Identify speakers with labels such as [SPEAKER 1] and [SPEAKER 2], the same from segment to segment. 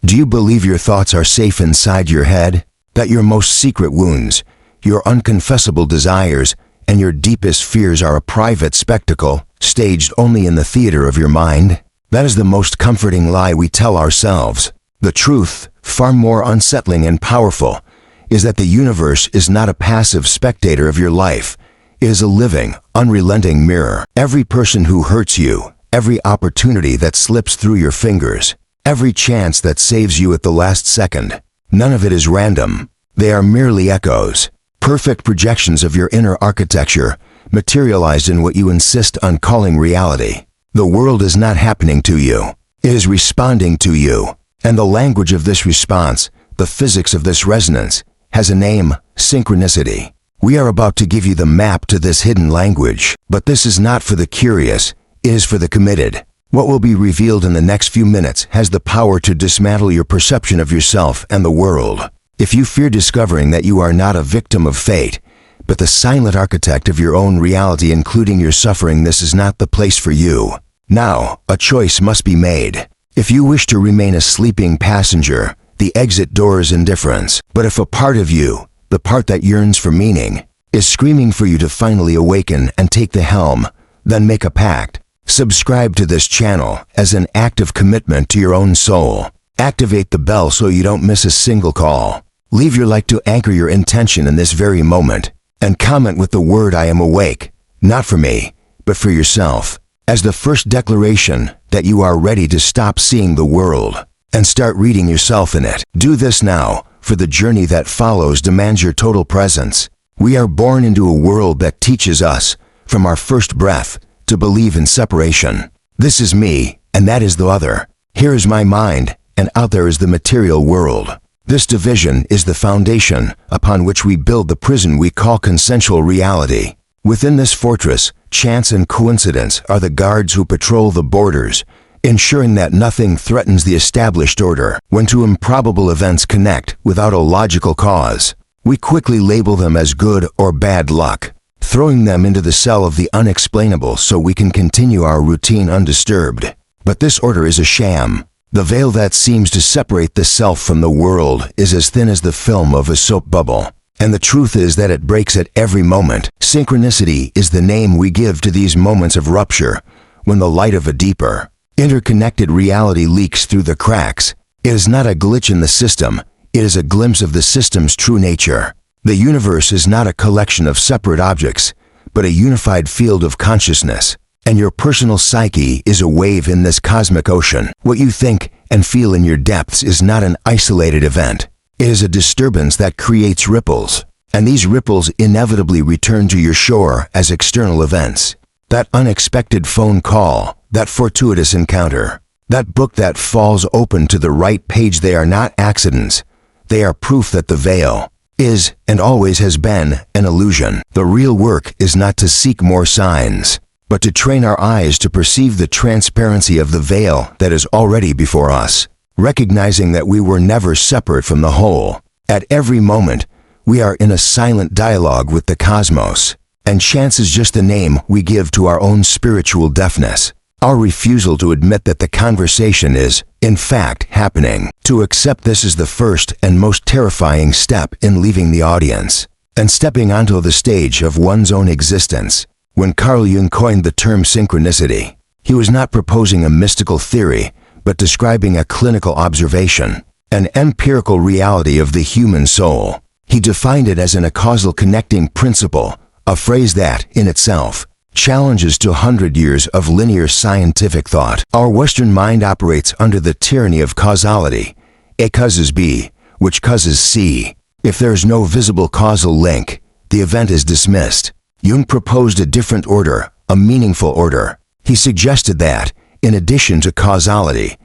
[SPEAKER 1] Do you believe your thoughts are safe inside your head? That your most secret wounds, your unconfessable desires, and your deepest fears are a private spectacle, staged only in the theater of your mind? That is the most comforting lie we tell ourselves. The truth, far more unsettling and powerful, is that the universe is not a passive spectator of your life. It is a living, unrelenting mirror. Every person who hurts you, every opportunity that slips through your fingers, every chance that saves you at the last second, none of it is random. They are merely echoes, perfect projections of your inner architecture, materialized in what you insist on calling reality. The world is not happening to you. It is responding to you. And the language of this response, the physics of this resonance, has a name: synchronicity. We are about to give you the map to this hidden language, but this is not for the curious, it is for the committed. What will be revealed in the next few minutes has the power to dismantle your perception of yourself and the world. If you fear discovering that you are not a victim of fate, but the silent architect of your own reality, including your suffering, this is not the place for you. Now, a choice must be made. If you wish to remain a sleeping passenger, the exit door is indifference. But if a part of you, the part that yearns for meaning, is screaming for you to finally awaken and take the helm, then make a pact. Subscribe to this channel as an act of commitment to your own soul. Activate the bell so you don't miss a single call. Leave your like to anchor your intention in this very moment. And comment with the word "I am awake," not for me, but for yourself, as the first declaration that you are ready to stop seeing the world and start reading yourself in it. Do this now, for the journey that follows demands your total presence. We are born into a world that teaches us, from our first breath, to believe in separation. This is me, and that is the other. Here is my mind, and out there is the material world. This division is the foundation upon which we build the prison we call consensual reality. Within this fortress, chance and coincidence are the guards who patrol the borders, ensuring that nothing threatens the established order. When two improbable events connect without a logical cause, we quickly label them as good or bad luck, throwing them into the cell of the unexplainable so we can continue our routine undisturbed. But this order is a sham. The veil that seems to separate the self from the world is as thin as the film of a soap bubble. And the truth is that it breaks at every moment. Synchronicity is the name we give to these moments of rupture, when the light of a deeper, interconnected reality leaks through the cracks. It is not a glitch in the system, it is a glimpse of the system's true nature. The universe is not a collection of separate objects, but a unified field of consciousness. And your personal psyche is a wave in this cosmic ocean. What you think and feel in your depths is not an isolated event. It is a disturbance that creates ripples, and these ripples inevitably return to your shore as external events. That unexpected phone call, that fortuitous encounter, that book that falls open to the right page, they are not accidents. They are proof that the veil is, and always has been, an illusion. The real work is not to seek more signs, but to train our eyes to perceive the transparency of the veil that is already before us, recognizing that we were never separate from the whole. At every moment, we are in a silent dialogue with the cosmos, and chance is just the name we give to our own spiritual deafness, our refusal to admit that the conversation is, in fact, happening. To accept this is the first and most terrifying step in leaving the audience and stepping onto the stage of one's own existence. When Carl Jung coined the term synchronicity, he was not proposing a mystical theory, but describing a clinical observation, an empirical reality of the human soul. He defined it as a causal connecting principle, a phrase that, in itself, challenges 200 years of linear scientific thought. Our Western mind operates under the tyranny of causality. A causes B, which causes C. If there is no visible causal link, the event is dismissed. Jung proposed a different order, a meaningful order. He suggested that, in addition to causality,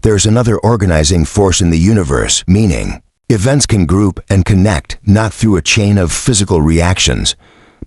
[SPEAKER 1] there is another organizing force in the universe, meaning. Events can group and connect not through a chain of physical reactions,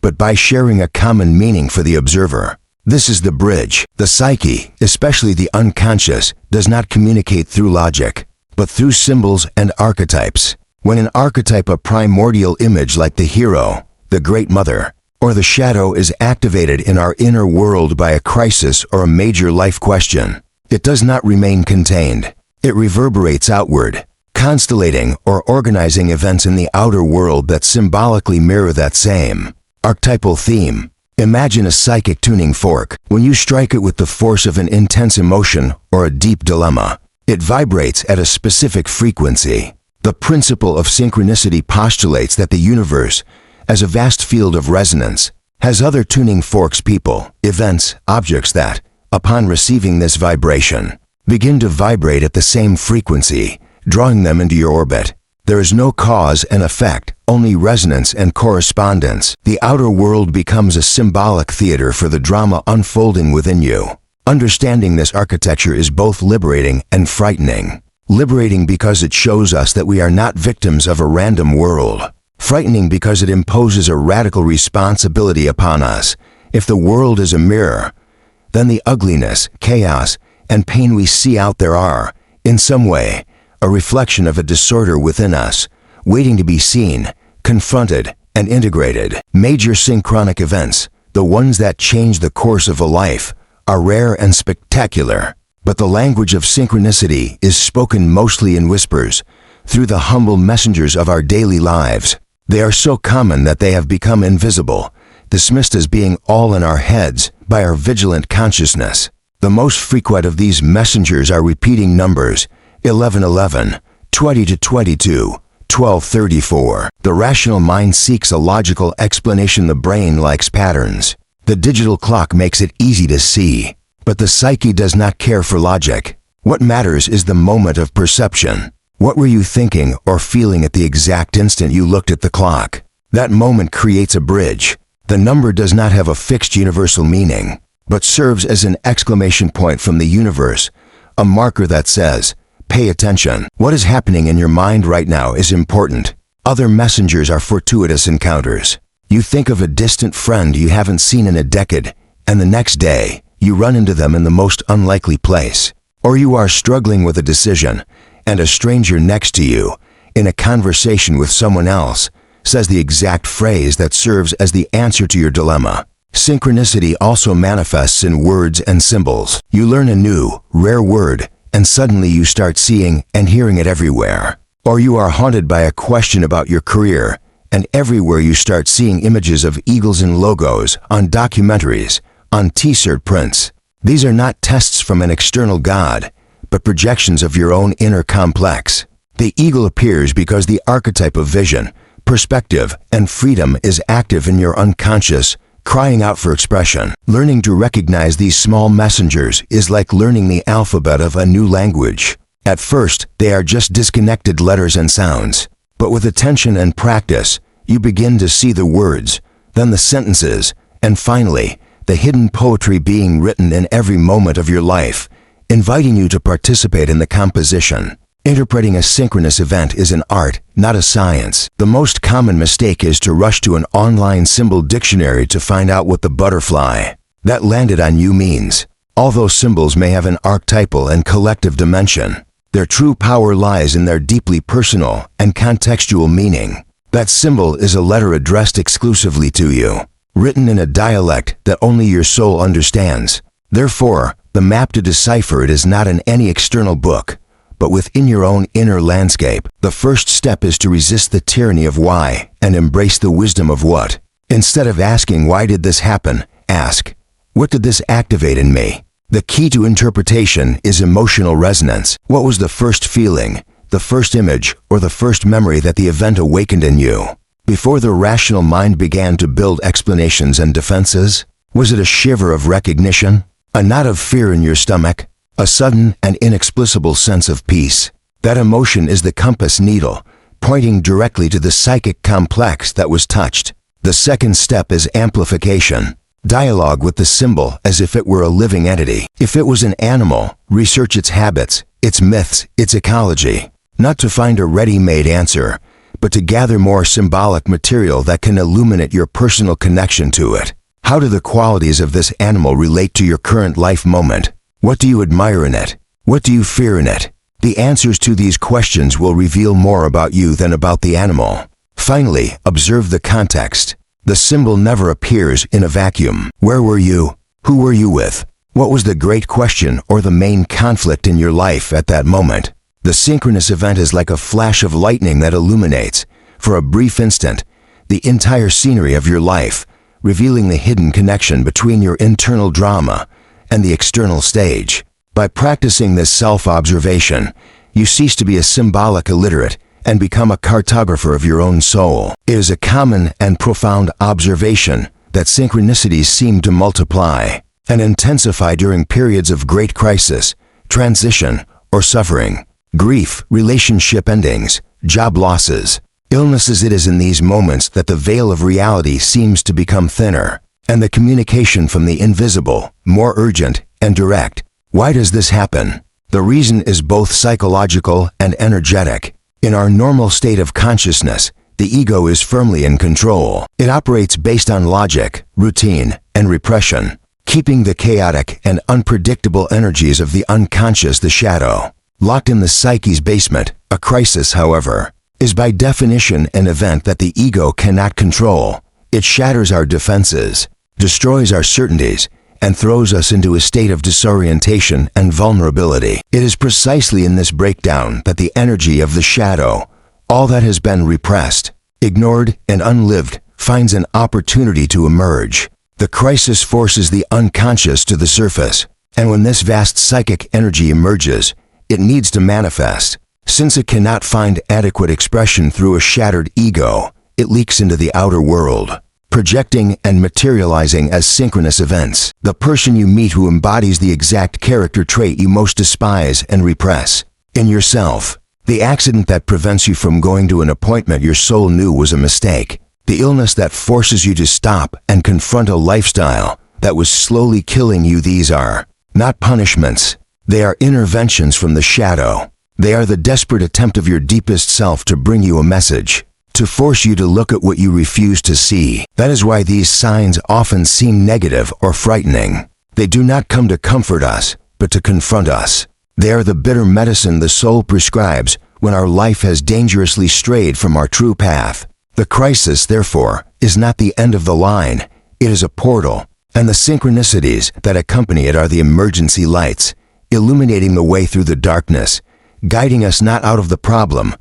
[SPEAKER 1] but by sharing a common meaning for the observer. This is the bridge. The psyche, especially the unconscious, does not communicate through logic, but through symbols and archetypes. When an archetype, a primordial image like the hero, the great mother, or the shadow is activated in our inner world by a crisis or a major life question, it does not remain contained. It reverberates outward, constellating or organizing events in the outer world that symbolically mirror that same archetypal theme. Imagine a psychic tuning fork. When you strike it with the force of an intense emotion or a deep dilemma, it vibrates at a specific frequency. The principle of synchronicity postulates that the universe, as a vast field of resonance, has other tuning forks, people, events, objects that, upon receiving this vibration, begin to vibrate at the same frequency, drawing them into your orbit. There is no cause and effect, only resonance and correspondence. The outer world becomes a symbolic theater for the drama unfolding within you. Understanding this architecture is both liberating and frightening. Liberating because it shows us that we are not victims of a random world. Frightening because it imposes a radical responsibility upon us. If the world is a mirror, then the ugliness, chaos, and pain we see out there are, in some way, a reflection of a disorder within us, waiting to be seen, confronted, and integrated. Major synchronic events, the ones that change the course of a life, are rare and spectacular. But the language of synchronicity is spoken mostly in whispers, through the humble messengers of our daily lives. They are so common that they have become invisible, dismissed as being all in our heads by our vigilant consciousness. The most frequent of these messengers are repeating numbers, 1111, 20-22, 1234. The rational mind seeks a logical explanation. The brain likes patterns. The digital clock makes it easy to see. But the psyche does not care for logic. What matters is the moment of perception. What were you thinking or feeling at the exact instant you looked at the clock? That moment creates a bridge. The number does not have a fixed universal meaning, but serves as an exclamation point from the universe, a marker that says, pay attention. What is happening in your mind right now is important. Other messengers are fortuitous encounters. You think of a distant friend you haven't seen in a decade, and the next day, you run into them in the most unlikely place. Or you are struggling with a decision, and a stranger next to you, in a conversation with someone else, says the exact phrase that serves as the answer to your dilemma. Synchronicity also manifests in words and symbols. You learn a new, rare word, and suddenly you start seeing and hearing it everywhere. Or you are haunted by a question about your career, and everywhere you start seeing images of eagles and logos on documentaries, on t-shirt prints. These are not tests from an external god, but projections of your own inner complex. The eagle appears because the archetype of vision, perspective, and freedom is active in your unconscious, crying out for expression. Learning to recognize these small messengers is like learning the alphabet of a new language. At first, they are just disconnected letters and sounds. But with attention and practice, you begin to see the words, then the sentences, and finally, the hidden poetry being written in every moment of your life, inviting you to participate in the composition. Interpreting a synchronous event is an art, not a science. The most common mistake is to rush to an online symbol dictionary to find out what the butterfly that landed on you means. Although symbols may have an archetypal and collective dimension, their true power lies in their deeply personal and contextual meaning. That symbol is a letter addressed exclusively to you, written in a dialect that only your soul understands. Therefore, the map to decipher it is not in any external book, but within your own inner landscape. The first step is to resist the tyranny of why and embrace the wisdom of what. Instead of asking, why did this happen? Ask, what did this activate in me? The key to interpretation is emotional resonance. What was the first feeling, the first image, or the first memory that the event awakened in you? Before the rational mind began to build explanations and defenses, was it a shiver of recognition? A knot of fear in your stomach? A sudden and inexplicable sense of peace? That emotion is the compass needle, pointing directly to the psychic complex that was touched. The second step is amplification. Dialogue with the symbol as if it were a living entity. If it was an animal, research its habits, its myths, its ecology. Not to find a ready-made answer, but to gather more symbolic material that can illuminate your personal connection to it. How do the qualities of this animal relate to your current life moment? What do you admire in it? What do you fear in it? The answers to these questions will reveal more about you than about the animal. Finally, observe the context. The symbol never appears in a vacuum. Where were you? Who were you with? What was the great question or the main conflict in your life at that moment? The synchronous event is like a flash of lightning that illuminates, for a brief instant, the entire scenery of your life, revealing the hidden connection between your internal drama and the external stage. By practicing this self-observation, you cease to be a symbolic illiterate and become a cartographer of your own soul. It is a common and profound observation that synchronicities seem to multiply and intensify during periods of great crisis, transition, or suffering. Grief, relationship endings, job losses, illnesses. It is in these moments that the veil of reality seems to become thinner, and the communication from the invisible more urgent and direct. Why does this happen? The reason is both psychological and energetic. In our normal state of consciousness, the ego is firmly in control. It operates based on logic, routine, and repression, keeping the chaotic and unpredictable energies of the unconscious, the shadow, locked in the psyche's basement. A crisis, however, is by definition an event that the ego cannot control. It shatters our defenses, destroys our certainties, and throws us into a state of disorientation and vulnerability. It is precisely in this breakdown that the energy of the shadow, all that has been repressed, ignored, and unlived, finds an opportunity to emerge. The crisis forces the unconscious to the surface, and when this vast psychic energy emerges, it needs to manifest. Since it cannot find adequate expression through a shattered ego, it leaks into the outer world, projecting and materializing as synchronous events. The person you meet who embodies the exact character trait you most despise and repress in yourself. The accident that prevents you from going to an appointment your soul knew was a mistake. The illness that forces you to stop and confront a lifestyle that was slowly killing you. These are not punishments. They are interventions from the shadow. They are the desperate attempt of your deepest self to bring you a message, to force you to look at what you refuse to see. That is why these signs often seem negative or frightening. They do not come to comfort us, but to confront us. They are the bitter medicine the soul prescribes when our life has dangerously strayed from our true path. The crisis, therefore, is not the end of the line. It is a portal, and the synchronicities that accompany it are the emergency lights, illuminating the way through the darkness, guiding us not out of the problem,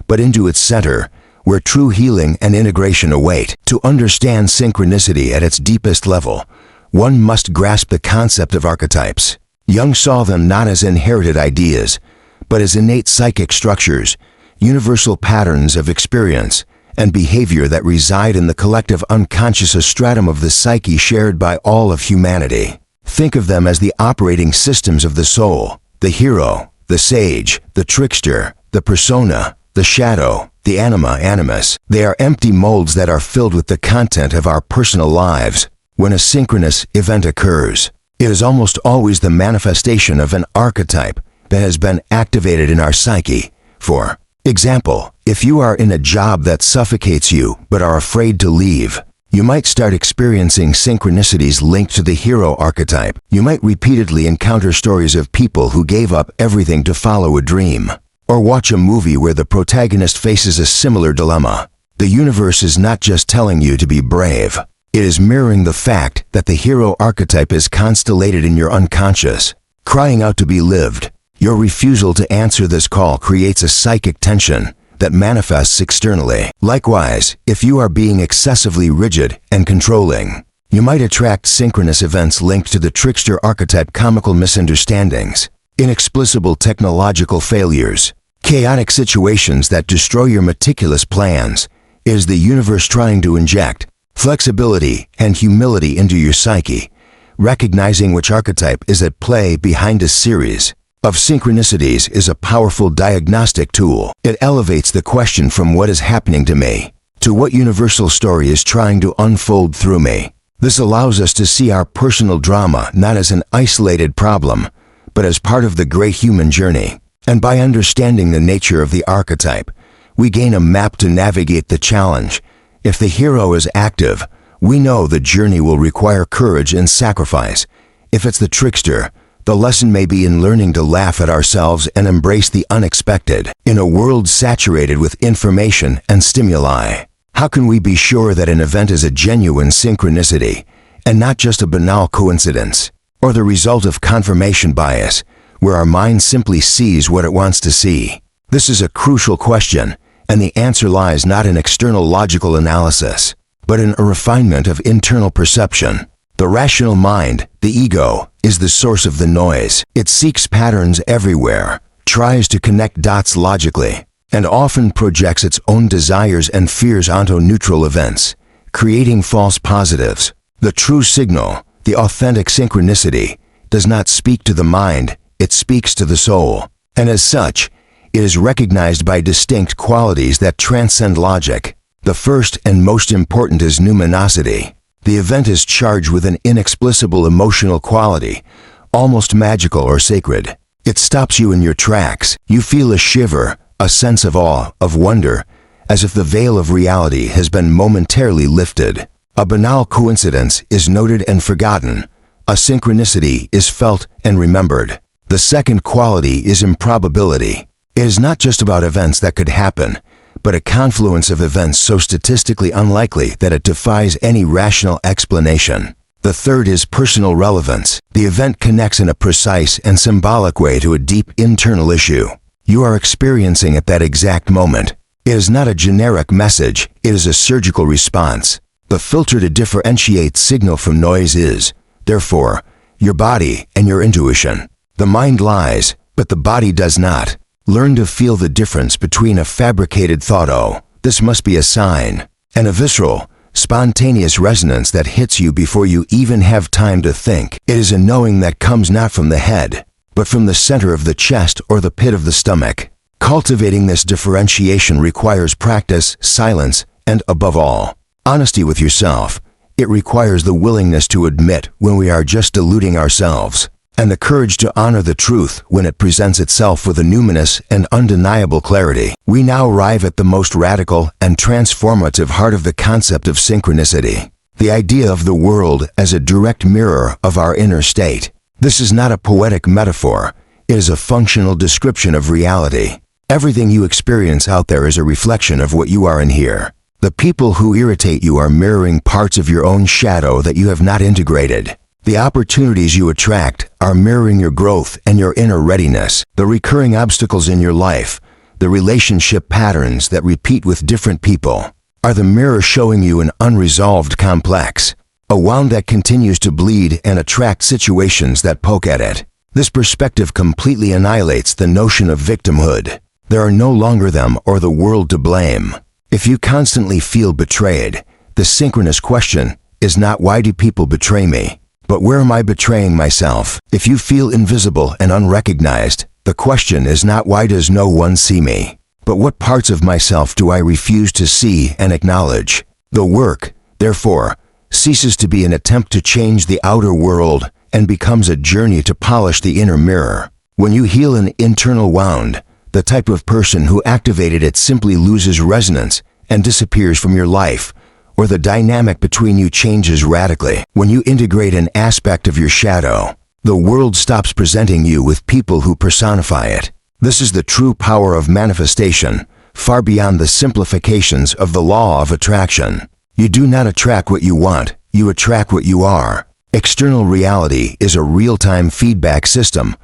[SPEAKER 1] but into its center, where true healing and integration await. To understand synchronicity at its deepest level, one must grasp the concept of archetypes. Jung saw them not as inherited ideas, but as innate psychic structures, universal patterns of experience and behavior that reside in the collective unconscious stratum of the psyche shared by all of humanity. Think of them as the operating systems of the soul: the hero, the sage, the trickster, the persona, the shadow, the anima, animus. They are empty molds that are filled with the content of our personal lives. When a synchronous event occurs, it is almost always the manifestation of an archetype that has been activated in our psyche. For example, if you are in a job that suffocates you but are afraid to leave, you might start experiencing synchronicities linked to the hero archetype. You might repeatedly encounter stories of people who gave up everything to follow a dream, or watch a movie where the protagonist faces a similar dilemma. The universe is not just telling you to be brave. It is mirroring the fact that the hero archetype is constellated in your unconscious, crying out to be lived. Your refusal to answer this call creates a psychic tension that manifests externally. Likewise, if you are being excessively rigid and controlling, you might attract synchronous events linked to the trickster archetype: comical misunderstandings, inexplicable technological failures, chaotic situations that destroy your meticulous plans. It is the universe trying to inject flexibility and humility into your psyche, recognizing which archetype is at play behind a series of synchronicities is a powerful diagnostic tool. It elevates the question from what is happening to me to what universal story is trying to unfold through me. This allows us to see our personal drama not as an isolated problem, but as part of the great human journey. And by understanding the nature of the archetype, we gain a map to navigate the challenge. If the hero is active, we know the journey will require courage and sacrifice. If it's the trickster, the lesson may be in learning to laugh at ourselves and embrace the unexpected. In a world saturated with information and stimuli, how can we be sure that an event is a genuine synchronicity and not just a banal coincidence or the result of confirmation bias? where our mind simply sees what it wants to see? This is a crucial question, and the answer lies not in external logical analysis, but in a refinement of internal perception. The rational mind, the ego, is the source of the noise. It seeks patterns everywhere, tries to connect dots logically, and often projects its own desires and fears onto neutral events, creating false positives. The true signal, the authentic synchronicity, does not speak to the mind, it speaks to the soul. And as such, it is recognized by distinct qualities that transcend logic. The first and most important is numinosity. The event is charged with an inexplicable emotional quality, almost magical or sacred. It stops you in your tracks. You feel a shiver, a sense of awe, of wonder, as if the veil of reality has been momentarily lifted. A banal coincidence is noted and forgotten. A synchronicity is felt and remembered. The second quality is improbability. It is not just about events that could happen, but a confluence of events so statistically unlikely that it defies any rational explanation. The third is personal relevance. The event connects in a precise and symbolic way to a deep internal issue. You are experiencing at that exact moment. It is not a generic message, it is a surgical response. The filter to differentiate signal from noise is, therefore, your body and your intuition. The mind lies, but the body does not. Learn to feel the difference between a fabricated thought, "Oh, this must be a sign," and a visceral, spontaneous resonance that hits you before you even have time to think. It is a knowing that comes not from the head, but from the center of the chest or the pit of the stomach. Cultivating this differentiation requires practice, silence, and above all, honesty with yourself. It requires the willingness to admit when we are just deluding ourselves, and the courage to honor the truth when it presents itself with a numinous and undeniable clarity. We now arrive at the most radical and transformative heart of the concept of synchronicity, the idea of the world as a direct mirror of our inner state. This is not a poetic metaphor, it is a functional description of reality. Everything you experience out there is a reflection of what you are in here. The people who irritate you are mirroring parts of your own shadow that you have not integrated. The opportunities you attract are mirroring your growth and your inner readiness. The recurring obstacles in your life, the relationship patterns that repeat with different people, are the mirror showing you an unresolved complex, a wound that continues to bleed and attract situations that poke at it. This perspective completely annihilates the notion of victimhood. There are no longer them or the world to blame. If you constantly feel betrayed, the synchronous question is not why do people betray me, but where am I betraying myself? If you feel invisible and unrecognized, the question is not why does no one see me, but what parts of myself do I refuse to see and acknowledge? The work, therefore, ceases to be an attempt to change the outer world and becomes a journey to polish the inner mirror. When you heal an internal wound, the type of person who activated it simply loses resonance and disappears from your life, or the dynamic between you changes radically. When you integrate an aspect of your shadow, the world stops presenting you with people who personify it. This is the true power of manifestation, far beyond the simplifications of the law of attraction. You do not attract what you want, you attract what you are. External reality is a real-time feedback system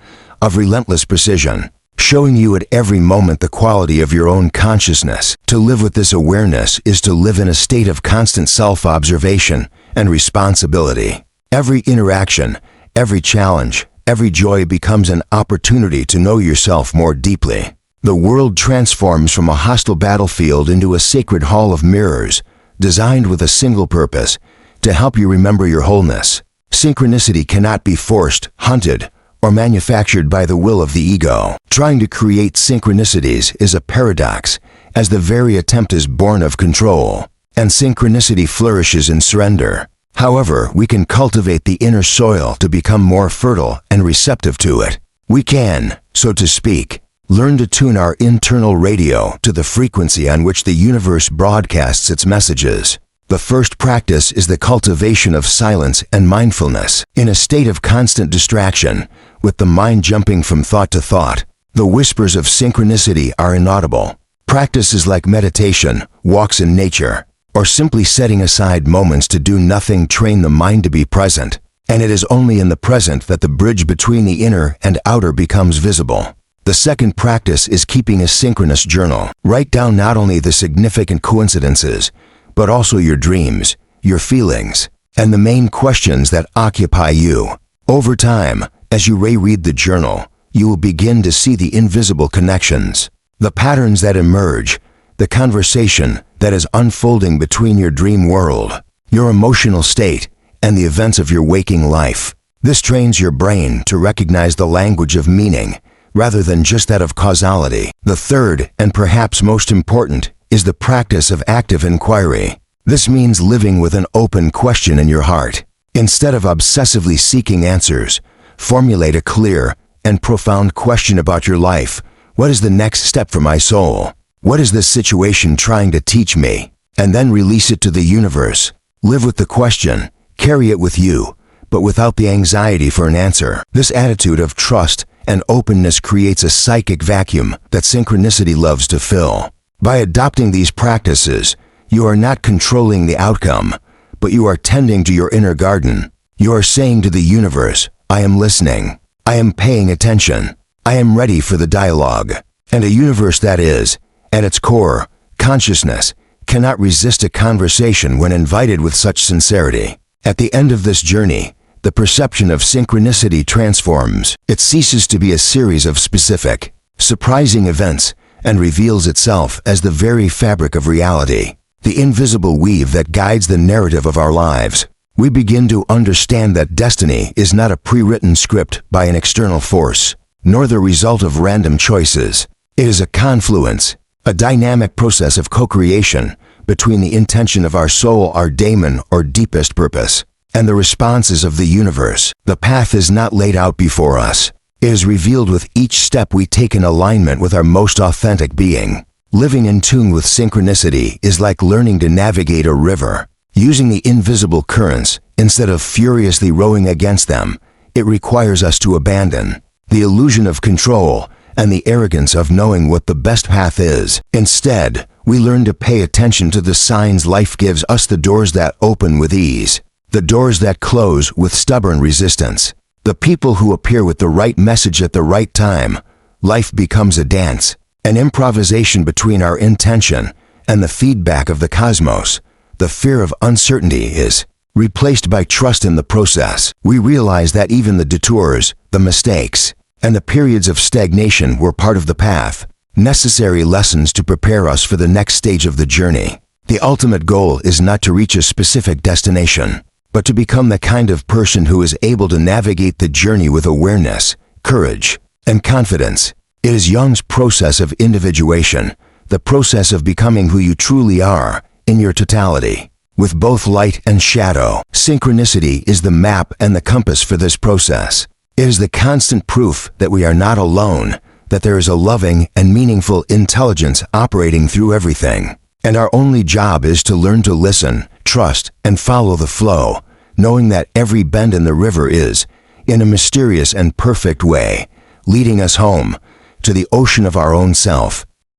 [SPEAKER 1] of relentless precision, showing you at every moment the quality of your own consciousness. To live with this awareness is to live in a state of constant self-observation and responsibility. Every interaction, every challenge, every joy becomes an opportunity to know yourself more deeply. The world transforms from a hostile battlefield into a sacred hall of mirrors, designed with a single purpose, to help you remember your wholeness. Synchronicity cannot be forced, hunted, or manufactured by the will of the ego. Trying to create synchronicities is a paradox, as the very attempt is born of control, and synchronicity flourishes in surrender. However, we can cultivate the inner soil to become more fertile and receptive to it. We can, so to speak, learn to tune our internal radio to the frequency on which the universe broadcasts its messages. The first practice is the cultivation of silence and mindfulness. In a state of constant distraction, with the mind jumping from thought to thought, the whispers of synchronicity are inaudible. Practices like meditation, walks in nature, or simply setting aside moments to do nothing train the mind to be present. And it is only in the present that the bridge between the inner and outer becomes visible. The second practice is keeping a synchronous journal. Write down not only the significant coincidences, but also your dreams, your feelings, and the main questions that occupy you. Over time, as you reread the journal, you will begin to see the invisible connections, the patterns that emerge, the conversation that is unfolding between your dream world, your emotional state, and the events of your waking life. This trains your brain to recognize the language of meaning, rather than just that of causality. The third, and perhaps most important, is the practice of active inquiry. This means living with an open question in your heart. Instead of obsessively seeking answers, formulate a clear and profound question about your life. What is the next step for my soul? What is this situation trying to teach me? And then release it to the universe. Live with the question, carry it with you, but without the anxiety for an answer. This attitude of trust and openness creates a psychic vacuum that synchronicity loves to fill. By adopting these practices, you are not controlling the outcome, but you are tending to your inner garden. You are saying to the universe, I am listening. I am paying attention. I am ready for the dialogue. And a universe that is, at its core, consciousness, cannot resist a conversation when invited with such sincerity. At the end of this journey, the perception of synchronicity transforms. It ceases to be a series of specific, surprising events and reveals itself as the very fabric of reality, the invisible weave that guides the narrative of our lives. We begin to understand that destiny is not a pre-written script by an external force, nor the result of random choices. It is a confluence, a dynamic process of co-creation between the intention of our soul, our daemon or deepest purpose, and the responses of the universe. The path is not laid out before us. It is revealed with each step we take in alignment with our most authentic being. Living in tune with synchronicity is like learning to navigate a river. Using the invisible currents instead of furiously rowing against them, it requires us to abandon the illusion of control and the arrogance of knowing what the best path is. Instead, we learn to pay attention to the signs life gives us, the doors that open with ease, the doors that close with stubborn resistance, the people who appear with the right message at the right time. Life becomes a dance, an improvisation between our intention and the feedback of the cosmos. The fear of uncertainty is replaced by trust in the process. We realize that even the detours, the mistakes, and the periods of stagnation were part of the path, necessary lessons to prepare us for the next stage of the journey. The ultimate goal is not to reach a specific destination, but to become the kind of person who is able to navigate the journey with awareness, courage, and confidence. It is Jung's process of individuation, the process of becoming who you truly are, in your totality, with both light and shadow. Synchronicity is the map and the compass for this process. It is the constant proof that we are not alone, that there is a loving and meaningful intelligence operating through everything. And our only job is to learn to listen, trust, and follow the flow, knowing that every bend in the river is, in a mysterious and perfect way, leading us home, to the ocean of our own self.